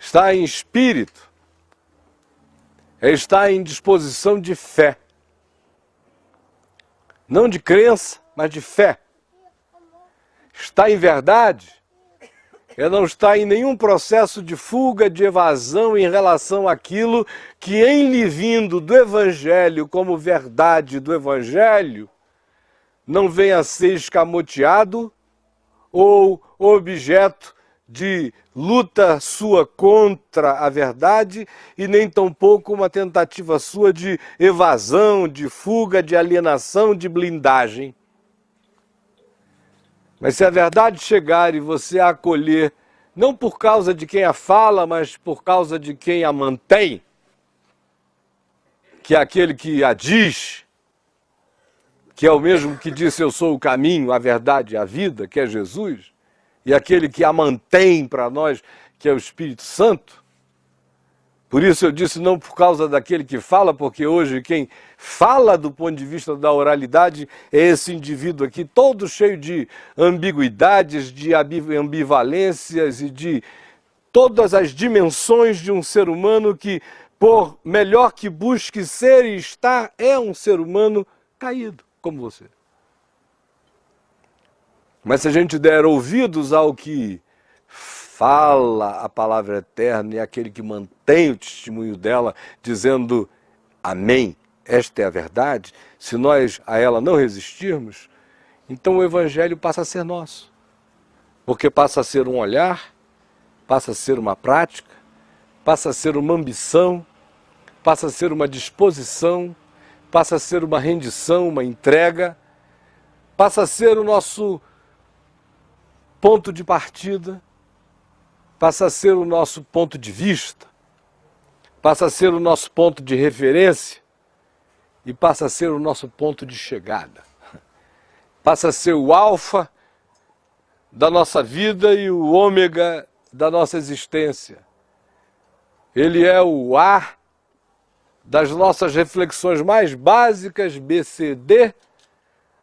Estar em espírito é estar em disposição de fé. Não de crença, mas de fé. Estar em verdade é não estar em nenhum processo de fuga, de evasão em relação àquilo que, em lhe vindo do Evangelho como verdade do Evangelho, não venha a ser escamoteado ou objeto de luta sua contra a verdade e nem tampouco uma tentativa sua de evasão, de fuga, de alienação, de blindagem. Mas se a verdade chegar e você a acolher, não por causa de quem a fala, mas por causa de quem a mantém, que é aquele que a diz, que é o mesmo que disse eu sou o caminho, a verdade e a vida, que é Jesus, e aquele que a mantém para nós, que é o Espírito Santo. Por isso eu disse não por causa daquele que fala, porque hoje quem fala do ponto de vista da oralidade é esse indivíduo aqui, todo cheio de ambiguidades, de ambivalências e de todas as dimensões de um ser humano que, por melhor que busque ser e estar, é um ser humano caído, como você. Mas se a gente der ouvidos ao que fala a palavra eterna e aquele que mantém o testemunho dela, dizendo amém, esta é a verdade, se nós a ela não resistirmos, então o Evangelho passa a ser nosso. Porque passa a ser um olhar, passa a ser uma prática, passa a ser uma ambição, passa a ser uma disposição, passa a ser uma rendição, uma entrega, passa a ser o nosso ponto de partida, passa a ser o nosso ponto de vista, passa a ser o nosso ponto de referência e passa a ser o nosso ponto de chegada. Passa a ser o alfa da nossa vida e o ômega da nossa existência. Ele é o A das nossas reflexões mais básicas, BCD,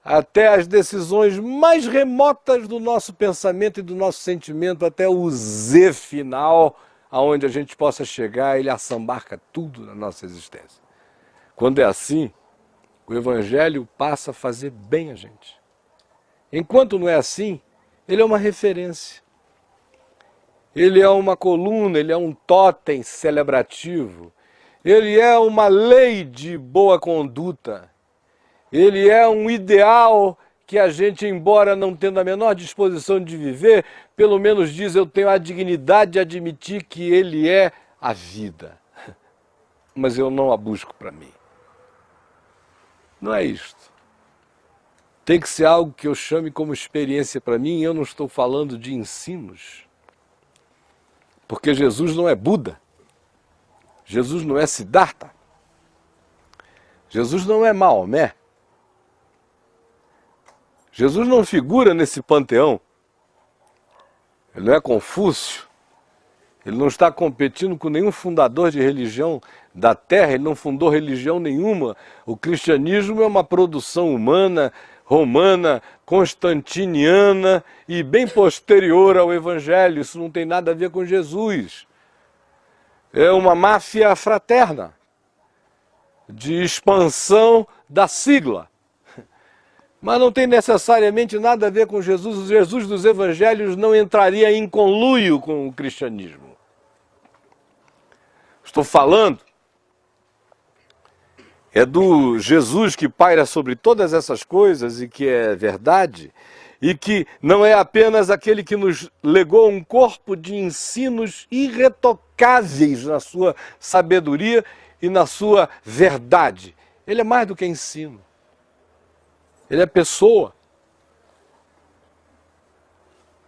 até as decisões mais remotas do nosso pensamento e do nosso sentimento, até o Z final, aonde a gente possa chegar, ele assambarca tudo na nossa existência. Quando é assim, o Evangelho passa a fazer bem a gente. Enquanto não é assim, ele é uma referência. Ele é uma coluna, ele é um tótem celebrativo. Ele é uma lei de boa conduta. Ele é um ideal que a gente, embora não tendo a menor disposição de viver, pelo menos diz, eu tenho a dignidade de admitir que ele é a vida. Mas eu não a busco para mim. Não é isto. Tem que ser algo que eu chame como experiência para mim, e eu não estou falando de ensinos. Porque Jesus não é Buda. Jesus não é Siddhartha. Jesus não é Maomé. Jesus não figura nesse panteão. Ele não é Confúcio. Ele não está competindo com nenhum fundador de religião da Terra. Ele não fundou religião nenhuma. O cristianismo é uma produção humana, romana, constantiniana e bem posterior ao Evangelho. Isso não tem nada a ver com Jesus. É uma máfia fraterna de expansão da sigla. Mas não tem necessariamente nada a ver com Jesus. O Jesus dos Evangelhos não entraria em conluio com o cristianismo. Estou falando é do Jesus que paira sobre todas essas coisas e que é verdade, e que não é apenas aquele que nos legou um corpo de ensinos irretocáveis na sua sabedoria e na sua verdade. Ele é mais do que ensino. Ele é pessoa.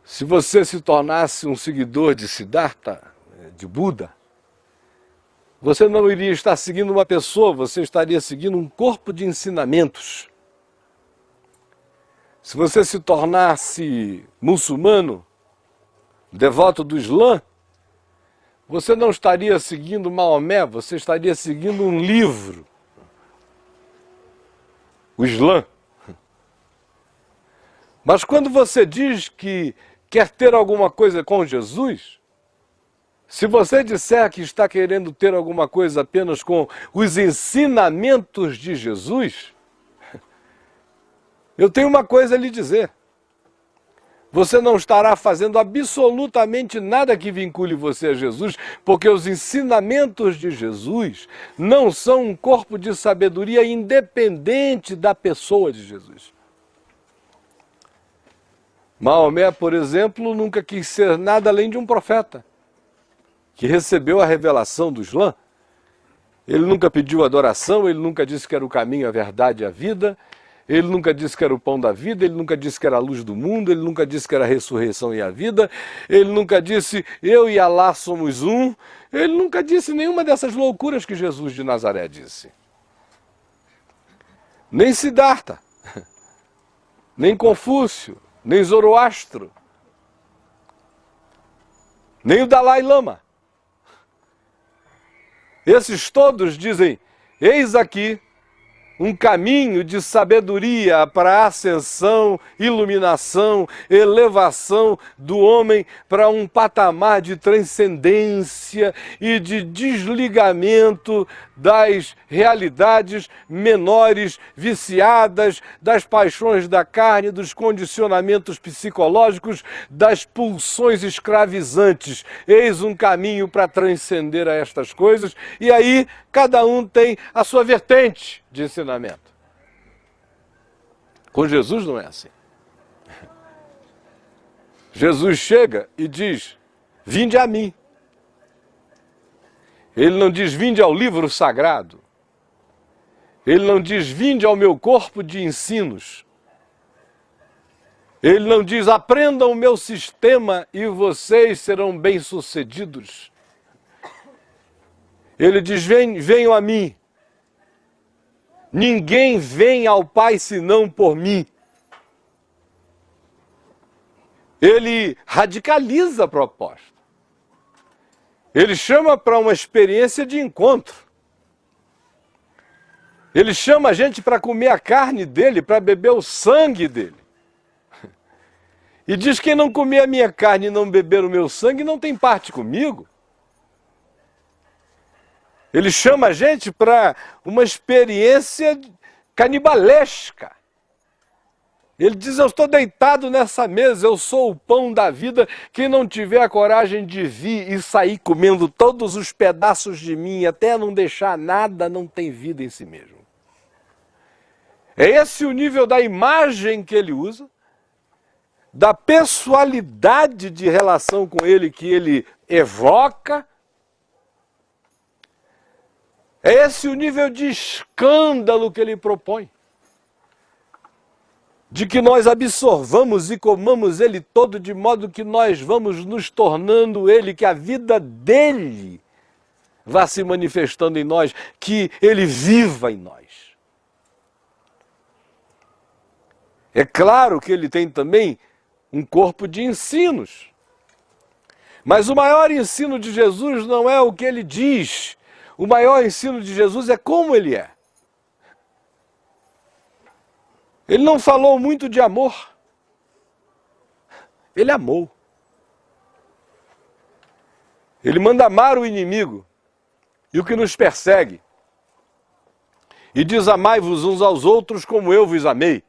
Se você se tornasse um seguidor de Siddhartha, de Buda, você não iria estar seguindo uma pessoa, você estaria seguindo um corpo de ensinamentos. Se você se tornasse muçulmano, devoto do Islã, você não estaria seguindo Maomé, você estaria seguindo um livro. O Islã. Mas quando você diz que quer ter alguma coisa com Jesus, Se você disser que está querendo ter alguma coisa apenas com os ensinamentos de Jesus, eu tenho uma coisa a lhe dizer. Você não estará fazendo absolutamente nada que vincule você a Jesus, porque os ensinamentos de Jesus não são um corpo de sabedoria independente da pessoa de Jesus. Maomé, por exemplo, nunca quis ser nada além de um profeta, que recebeu a revelação do Islã. Ele nunca pediu adoração, ele nunca disse que era o caminho, a verdade e a vida. Ele nunca disse que era o pão da vida, ele nunca disse que era a luz do mundo, ele nunca disse que era a ressurreição e a vida, ele nunca disse eu e Alá somos um, ele nunca disse nenhuma dessas loucuras que Jesus de Nazaré disse. Nem Siddhartha, nem Confúcio, nem Zoroastro, nem o Dalai Lama. Esses todos dizem, eis aqui um caminho de sabedoria para a ascensão, iluminação, elevação do homem para um patamar de transcendência e de desligamento das realidades menores, viciadas, das paixões da carne, dos condicionamentos psicológicos, das pulsões escravizantes. Eis um caminho para transcender a estas coisas, e aí cada um tem a sua vertente de ensinamento. Com Jesus não é assim. Jesus chega e diz, vinde a mim. Ele não diz, vinde ao livro sagrado. Ele não diz, vinde ao meu corpo de ensinos. Ele não diz, aprendam o meu sistema e vocês serão bem-sucedidos. Ele diz, venham a mim. Ninguém vem ao Pai senão por mim. Ele radicaliza a proposta. Ele chama para uma experiência de encontro. Ele chama a gente para comer a carne dele, para beber o sangue dele. E diz, quem não comer a minha carne e não beber o meu sangue não tem parte comigo. Ele chama a gente para uma experiência canibalesca. Ele diz, eu estou deitado nessa mesa, eu sou o pão da vida. Quem não tiver a coragem de vir e sair comendo todos os pedaços de mim, até não deixar nada, não tem vida em si mesmo. É esse o nível da imagem que ele usa, da pessoalidade de relação com ele que ele evoca. É esse o nível de escândalo que ele propõe. De que nós absorvamos e comamos ele todo, de modo que nós vamos nos tornando ele, que a vida dele vá se manifestando em nós, que ele viva em nós. É claro que ele tem também um corpo de ensinos. Mas o maior ensino de Jesus não é o que ele diz. O maior ensino de Jesus é como ele é. Ele não falou muito de amor. Ele amou. Ele manda amar o inimigo e o que nos persegue. E diz, amai-vos uns aos outros como eu vos amei.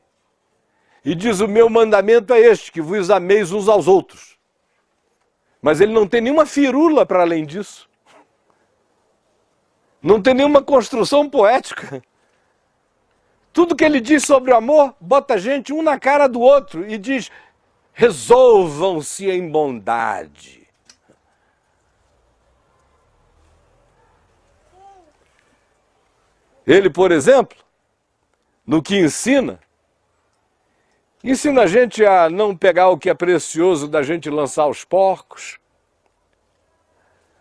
E diz, o meu mandamento é este, que vos ameis uns aos outros. Mas ele não tem nenhuma firula para além disso. Não tem nenhuma construção poética. Tudo que ele diz sobre o amor, bota a gente um na cara do outro e diz, resolvam-se em bondade. Ele, por exemplo, no que ensina a gente a não pegar o que é precioso da gente lançar aos porcos,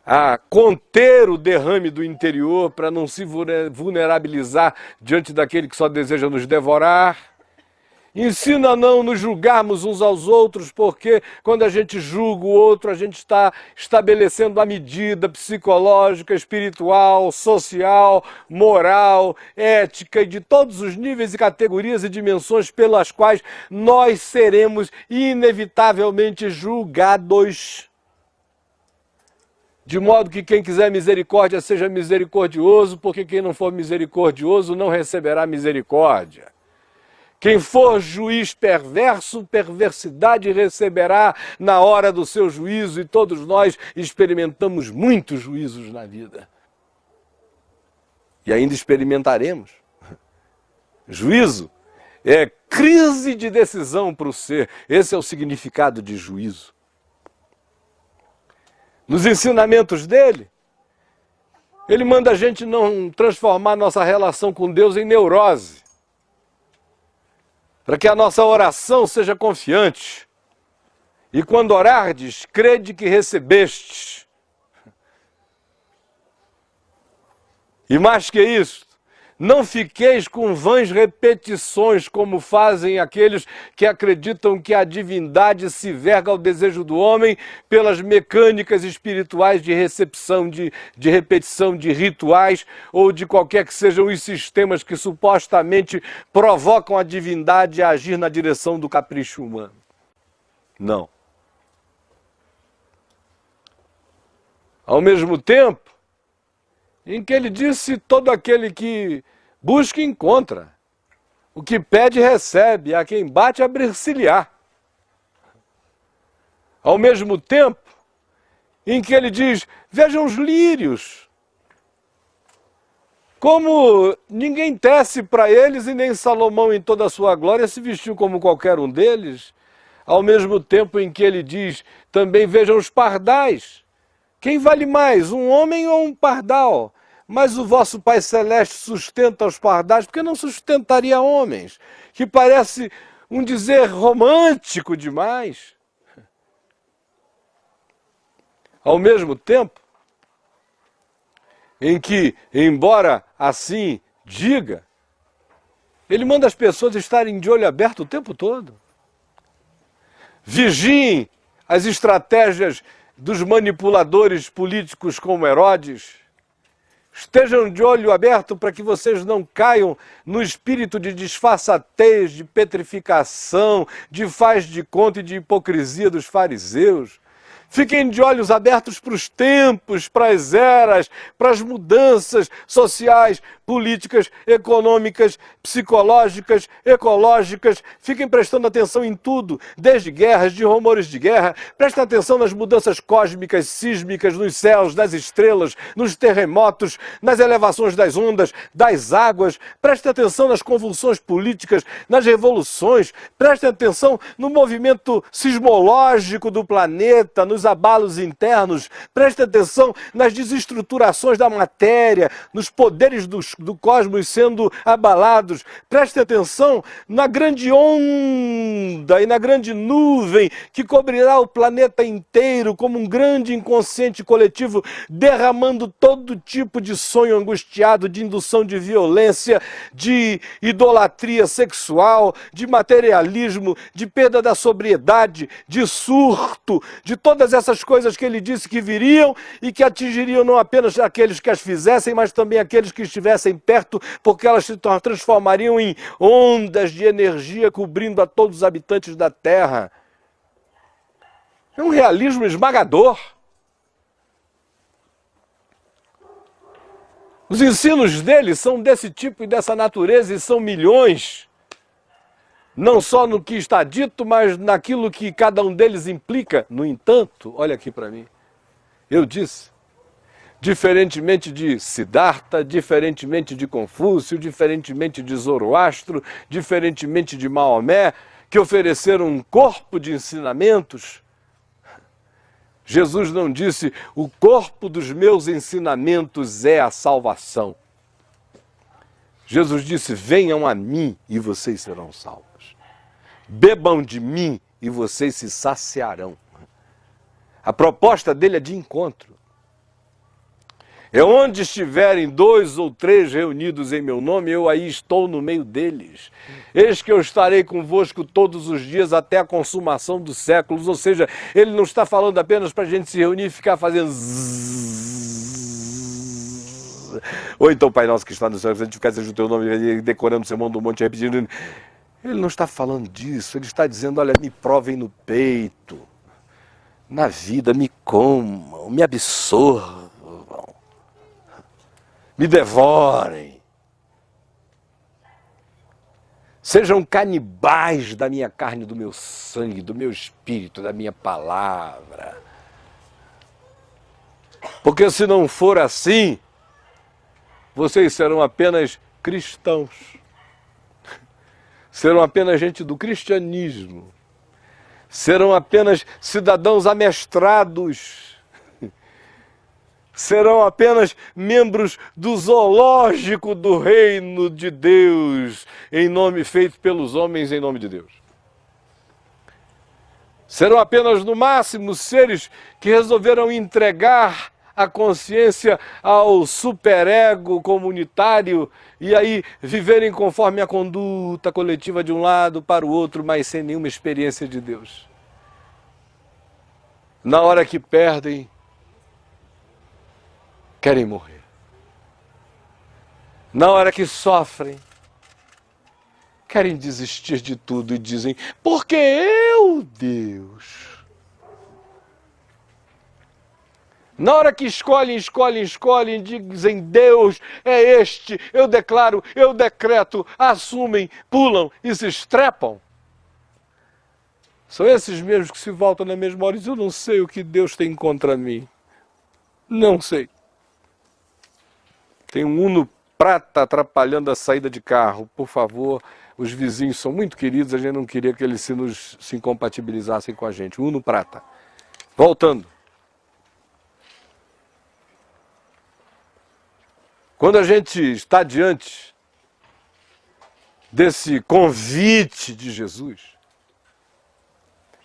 a conter o derrame do interior para não se vulnerabilizar diante daquele que só deseja nos devorar. Ensina a não nos julgarmos uns aos outros, porque quando a gente julga o outro, a gente está estabelecendo a medida psicológica, espiritual, social, moral, ética e de todos os níveis e categorias e dimensões pelas quais nós seremos inevitavelmente julgados. De modo que quem quiser misericórdia seja misericordioso, porque quem não for misericordioso não receberá misericórdia. Quem for juiz perverso, perversidade receberá na hora do seu juízo, e todos nós experimentamos muitos juízos na vida. E ainda experimentaremos. Juízo é crise de decisão para o ser. Esse é o significado de juízo. Nos ensinamentos dele, ele manda a gente não transformar nossa relação com Deus em neurose, para que a nossa oração seja confiante. E quando orardes, crede que recebestes. E mais que isso, não fiqueis com vãs repetições, como fazem aqueles que acreditam que a divindade se verga ao desejo do homem pelas mecânicas espirituais de recepção, de repetição de rituais, ou de qualquer que sejam os sistemas que supostamente provocam a divindade a agir na direção do capricho humano. Não. Ao mesmo tempo em que ele disse: todo aquele que busca, encontra. O que pede, recebe. A quem bate, abrir-se-lhe-á. Ao mesmo tempo em que ele diz: vejam os lírios. Como ninguém tece para eles, e nem Salomão em toda a sua glória se vestiu como qualquer um deles. Ao mesmo tempo em que ele diz também: vejam os pardais. Quem vale mais, um homem ou um pardal? Mas o vosso Pai Celeste sustenta os pardais, porque não sustentaria homens? Que parece um dizer romântico demais. Ao mesmo tempo em que, embora assim diga, ele manda as pessoas estarem de olho aberto o tempo todo. Vigiem as estratégias dos manipuladores políticos como Herodes. Estejam de olho aberto para que vocês não caiam no espírito de disfarçatez, de petrificação, de faz de conta e de hipocrisia dos fariseus. Fiquem de olhos abertos para os tempos, para as eras, para as mudanças sociais, políticas, econômicas, psicológicas, ecológicas. Fiquem prestando atenção em tudo, desde guerras, de rumores de guerra. Prestem atenção nas mudanças cósmicas, sísmicas, nos céus, nas estrelas, nos terremotos, nas elevações das ondas, das águas. Prestem atenção nas convulsões políticas, nas revoluções. Prestem atenção no movimento sismológico do planeta, nos abalos internos. Prestem atenção nas desestruturações da matéria, nos poderes do cosmos sendo abalados. Prestem atenção na grande onda e na grande nuvem que cobrirá o planeta inteiro como um grande inconsciente coletivo, derramando todo tipo de sonho angustiado, de indução de violência, de idolatria sexual, de materialismo, de perda da sobriedade, de surto, de todas essas coisas que ele disse que viriam e que atingiriam não apenas aqueles que as fizessem, mas também aqueles que estivessem perto, porque elas se transformariam em ondas de energia cobrindo a todos os habitantes da Terra. É um realismo esmagador. Os ensinos dele são desse tipo e dessa natureza, e são milhões. Não só no que está dito, mas naquilo que cada um deles implica. No entanto, olha aqui para mim, eu disse, diferentemente de Siddhartha, diferentemente de Confúcio, diferentemente de Zoroastro, diferentemente de Maomé, que ofereceram um corpo de ensinamentos, Jesus não disse: o corpo dos meus ensinamentos é a salvação. Jesus disse: venham a mim e vocês serão salvos. Bebam de mim e vocês se saciarão. A proposta dele é de encontro. É onde estiverem 2 ou 3 reunidos em meu nome, eu aí estou no meio deles. Eis que eu estarei convosco todos os dias até a consumação dos séculos. Ou seja, ele não está falando apenas para a gente se reunir e ficar fazendo zzz. Ou então, Pai Nosso que está no céu, santificado seja o teu nome, decorando o sermão do monte, repetindo. Ele não está falando disso, ele está dizendo: olha, me provem no peito. na vida, me comam, me absorvam, me devorem. Sejam canibais da minha carne, do meu sangue, do meu espírito, da minha palavra. Porque se não for assim, vocês serão apenas cristãos. Serão apenas gente do cristianismo. Serão apenas cidadãos amestrados. Serão apenas membros do zoológico do reino de Deus, em nome feito pelos homens em nome de Deus. Serão apenas, no máximo, seres que resolveram entregar a consciência ao superego comunitário e aí viverem conforme a conduta coletiva de um lado para o outro, mas sem nenhuma experiência de Deus. Na hora que perdem, querem morrer. Na hora que sofrem, querem desistir de tudo e dizem, porque eu, Deus. Na hora que escolhem, dizem, Deus é este, eu declaro, eu decreto, assumem, pulam e se estrepam. São esses mesmos que se voltam na mesma hora e dizem, eu não sei o que Deus tem contra mim. Não sei. Tem um Uno prata atrapalhando a saída de carro. Por favor, os vizinhos são muito queridos, a gente não queria que eles se incompatibilizassem com a gente. Uno prata. Voltando. Quando a gente está diante desse convite de Jesus,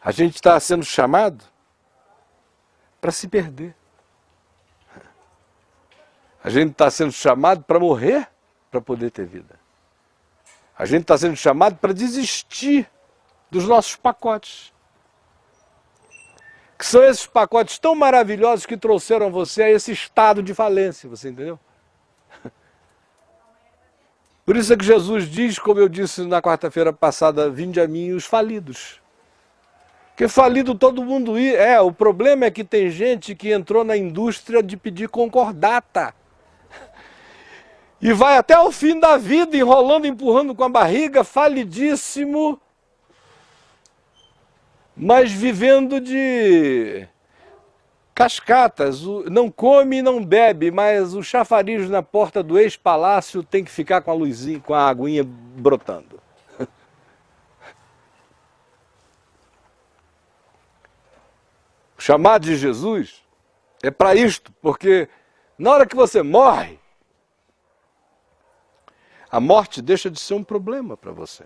a gente está sendo chamado para se perder. A gente está sendo chamado para morrer para poder ter vida. A gente está sendo chamado para desistir dos nossos pacotes. Que são esses pacotes tão maravilhosos que trouxeram você a esse estado de falência, você entendeu? Por isso é que Jesus diz, como eu disse na quarta-feira passada, vinde a mim os falidos. Porque falido todo mundo é. O problema é que tem gente que entrou na indústria de pedir concordata. E vai até o fim da vida enrolando, empurrando com a barriga, falidíssimo, mas vivendo de cascatas. Não come e não bebe, mas o chafariz na porta do ex-palácio tem que ficar com a luzinha, com a aguinha brotando. O chamado de Jesus é para isto, porque na hora que você morre, a morte deixa de ser um problema para você.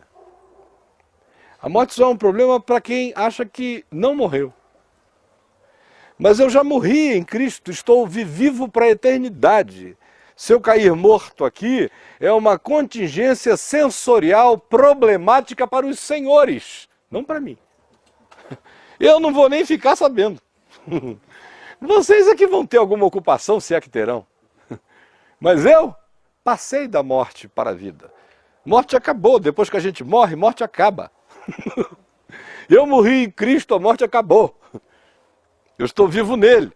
A morte só é um problema para quem acha que não morreu. Mas eu já morri em Cristo, estou vivo para a eternidade. Se eu cair morto aqui, é uma contingência sensorial problemática para os senhores, não para mim. Eu não vou nem ficar sabendo. Vocês é que vão ter alguma ocupação, se é que terão. Mas eu passei da morte para a vida. Morte acabou. Depois que a gente morre, morte acaba. Eu morri em Cristo, a morte acabou. Eu estou vivo nele.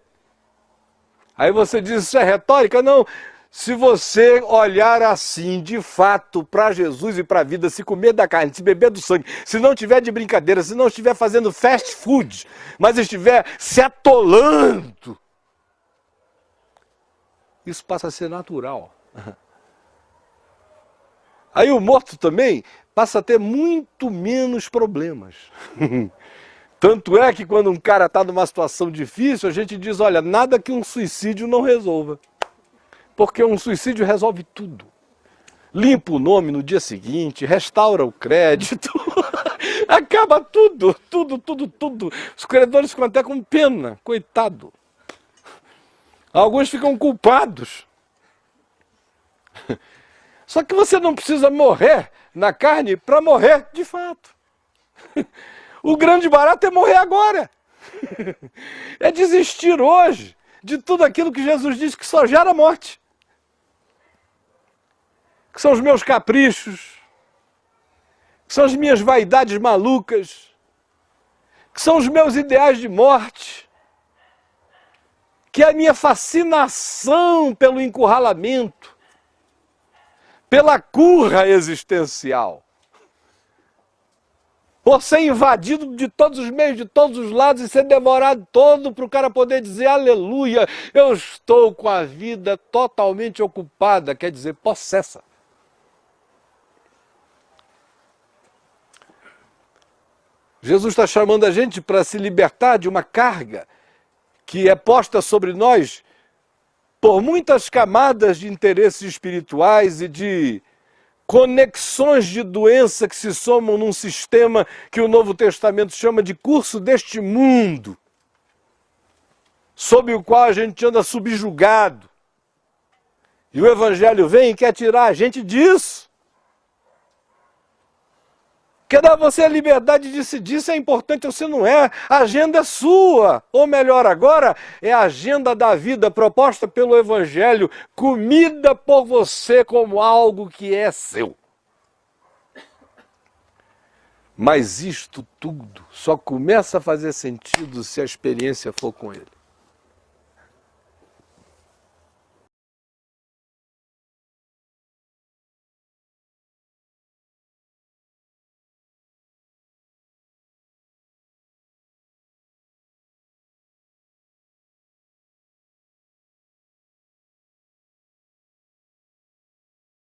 Aí você diz, isso é retórica? Não. Se você olhar assim, de fato, para Jesus e para a vida, se comer da carne, se beber do sangue, se não tiver de brincadeira, se não estiver fazendo fast food, mas estiver se atolando, isso passa a ser natural. Aí o morto também passa a ter muito menos problemas. Tanto é que quando um cara está numa situação difícil, a gente diz, olha, nada que um suicídio não resolva. Porque um suicídio resolve tudo. Limpa o nome no dia seguinte, restaura o crédito, acaba tudo. Os credores ficam até com pena, coitado. Alguns ficam culpados. Só que você não precisa morrer na carne para morrer de fato. O grande barato é morrer agora. É desistir hoje de tudo aquilo que Jesus disse que só gera morte. Que são os meus caprichos, que são as minhas vaidades malucas, que são os meus ideais de morte, que é a minha fascinação pelo encurralamento, pela curra existencial. Por ser invadido de todos os meios, de todos os lados e ser devorado todo para o cara poder dizer aleluia, eu estou com a vida totalmente ocupada, quer dizer, possessa. Jesus está chamando a gente para se libertar de uma carga que é posta sobre nós por muitas camadas de interesses espirituais e de conexões de doença que se somam num sistema que o Novo Testamento chama de curso deste mundo, sob o qual a gente anda subjugado. E o Evangelho vem e quer tirar a gente disso. Quer dar a você a liberdade de decidir se é importante ou se não é. A agenda é sua. Ou melhor agora, é a agenda da vida proposta pelo Evangelho, comida por você como algo que é seu. Mas isto tudo só começa a fazer sentido se a experiência for com Ele.